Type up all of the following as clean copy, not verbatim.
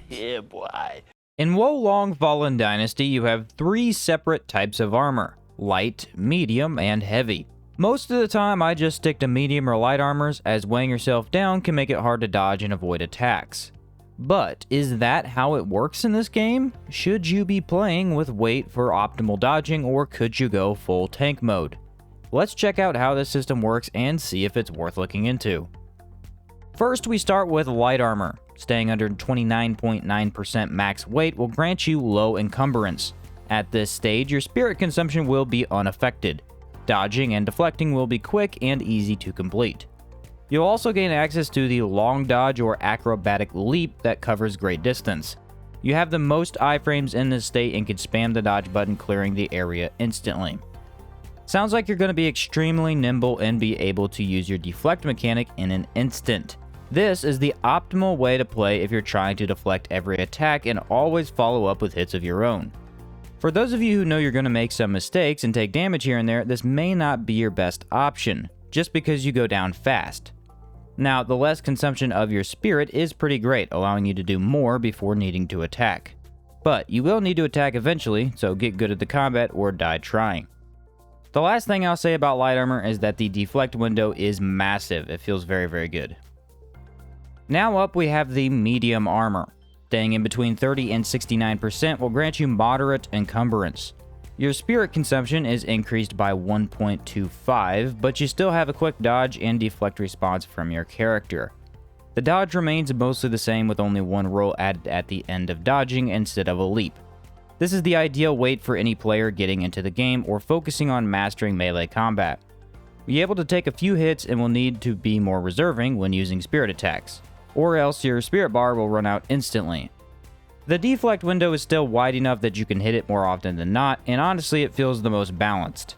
Yeah, boy. In WoW Long Fallen Dynasty, you have 3 separate types of armor: light, medium, and heavy. Most of the time, I just stick to medium or light armors, as weighing yourself down can make it hard to dodge and avoid attacks. But is that how it works in this game? Should you be playing with weight for optimal dodging, or could you go full tank mode? Let's check out how this system works and see if it's worth looking into. First, we start with light armor. Staying under 29.9% max weight will grant you low encumbrance. At this stage, your spirit consumption will be unaffected. Dodging and deflecting will be quick and easy to complete. You'll also gain access to the long dodge or acrobatic leap that covers great distance. You have the most iframes in this state and can spam the dodge button, clearing the area instantly. Sounds like you're going to be extremely nimble and be able to use your deflect mechanic in an instant. This is the optimal way to play if you're trying to deflect every attack and always follow up with hits of your own. For those of you who know you're going to make some mistakes and take damage here and there, this may not be your best option, just because you go down fast. Now, the less consumption of your spirit is pretty great, allowing you to do more before needing to attack. But you will need to attack eventually, so get good at the combat or die trying. The last thing I'll say about light armor is that the deflect window is massive. It feels very, very good. Now up, we have the medium armor. Staying in between 30 and 69% will grant you moderate encumbrance. Your spirit consumption is increased by 1.25, but you still have a quick dodge and deflect response from your character. The dodge remains mostly the same, with only one roll added at the end of dodging instead of a leap. This is the ideal weight for any player getting into the game or focusing on mastering melee combat. You'll be able to take a few hits and will need to be more reserving when using spirit attacks, or else your spirit bar will run out instantly. The deflect window is still wide enough that you can hit it more often than not, and honestly it feels the most balanced.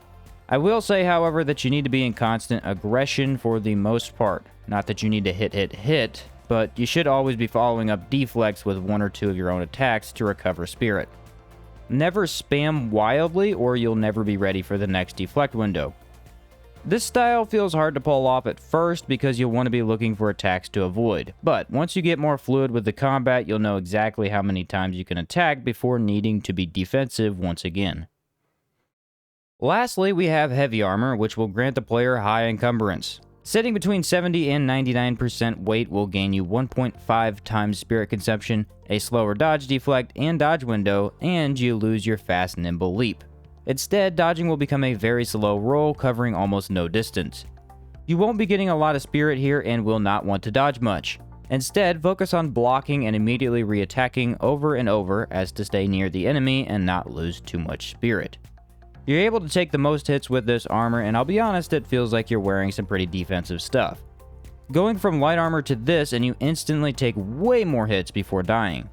I will say, however, that you need to be in constant aggression for the most part. Not that you need to hit, but you should always be following up deflects with 1 or 2 of your own attacks to recover spirit. Never spam wildly, or you'll never be ready for the next deflect window. This style feels hard to pull off at first because you'll want to be looking for attacks to avoid, but once you get more fluid with the combat, you'll know exactly how many times you can attack before needing to be defensive once again. Lastly, we have heavy armor, which will grant the player high encumbrance. Sitting between 70 and 99% weight will gain you 1.5 times spirit consumption, a slower dodge, deflect, and dodge window, and you lose your fast nimble leap. Instead, dodging will become a very slow roll, covering almost no distance. You won't be getting a lot of spirit here and will not want to dodge much. Instead, focus on blocking and immediately re-attacking over and over as to stay near the enemy and not lose too much spirit. You're able to take the most hits with this armor, and I'll be honest, it feels like you're wearing some pretty defensive stuff. Going from light armor to this and you instantly take way more hits before dying.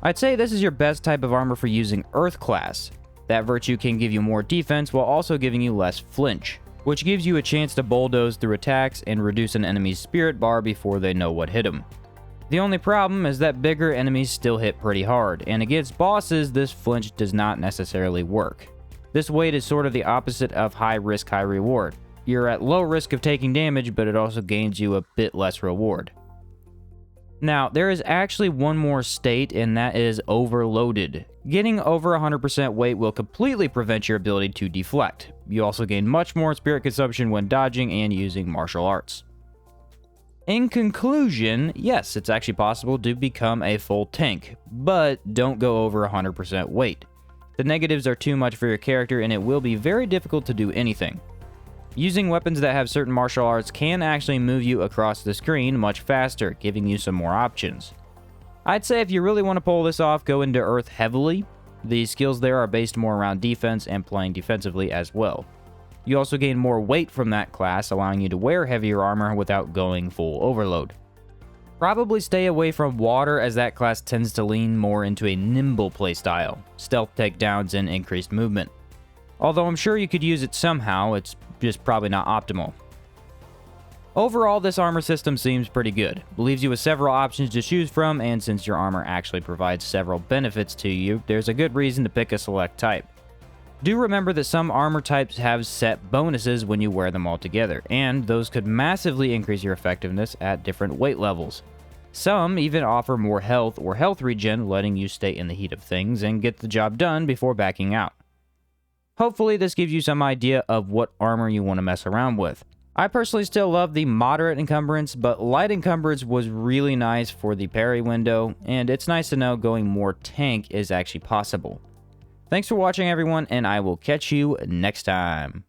I'd say this is your best type of armor for using Earth class. That virtue can give you more defense while also giving you less flinch, which gives you a chance to bulldoze through attacks and reduce an enemy's spirit bar before they know what hit them. The only problem is that bigger enemies still hit pretty hard, and against bosses this flinch does not necessarily work. This weight is sort of the opposite of high risk, high reward. You're at low risk of taking damage, but it also gains you a bit less reward. Now, there is actually one more state, and that is overloaded. Getting over 100% weight will completely prevent your ability to deflect. You also gain much more spirit consumption when dodging and using martial arts. In conclusion, yes, it's actually possible to become a full tank, but don't go over 100% weight. The negatives are too much for your character, and it will be very difficult to do anything. Using weapons that have certain martial arts can actually move you across the screen much faster, giving you some more options. I'd say if you really want to pull this off, go into Earth heavily. The skills there are based more around defense and playing defensively as well. You also gain more weight from that class, allowing you to wear heavier armor without going full overload. Probably stay away from water, as that class tends to lean more into a nimble playstyle, stealth takedowns, and increased movement. Although I'm sure you could use it somehow, it's just probably not optimal. Overall, this armor system seems pretty good. Leaves you with several options to choose from, and since your armor actually provides several benefits to you, there's a good reason to pick a select type. Do remember that some armor types have set bonuses when you wear them all together, and those could massively increase your effectiveness at different weight levels. Some even offer more health or health regen, letting you stay in the heat of things and get the job done before backing out. Hopefully this gives you some idea of what armor you want to mess around with. I personally still love the moderate encumbrance, but light encumbrance was really nice for the parry window, and it's nice to know going more tank is actually possible. Thanks for watching everyone, and I will catch you next time.